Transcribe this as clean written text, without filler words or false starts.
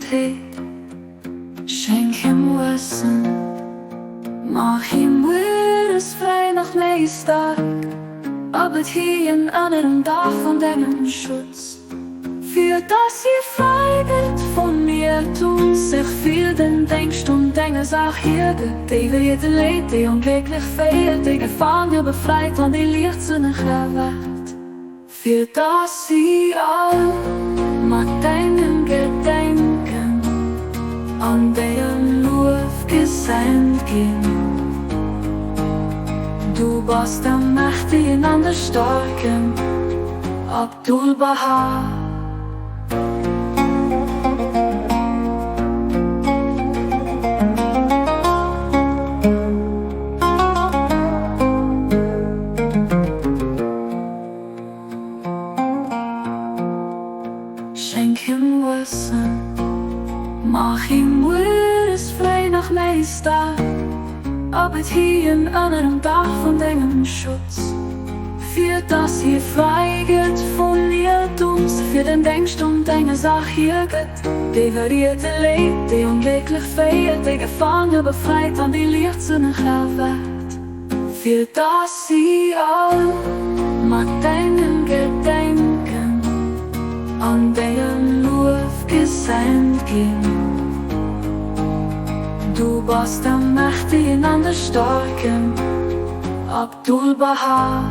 het. Schenk hem Wissen, mach ihm is vrij nog mee stark. Ob het hier een anderen Tag von deinem Schutz. Für das ihr frei wird von mir, tun sich viel, denn denkst und denkst auch hier, die wird leid, die unglücklich fehlt, die gefangen dir befreit und die Licht zu einer Welt. Für das sie all mag deinen Gedenken an den Luft gesendet gehen. Du bist der Mächtige an der Starken, Abdul Baha. Schenk hem Wissen, mach ihm is vrij nog mee stark. Ob het hier een anderen Tag von deinem Schutz. Für das hier frei geht von ihr tust, für den denkst und denkst auch hier geht. Die verrierte lebt, die unglücklich fehlt, die gefangen befreit an die Licht zu einer Welt. Für das sie all mag deinen Gedenken an den Luft gesendet gehen. Du bist der Mächtige an der Starken, Abdul Baha.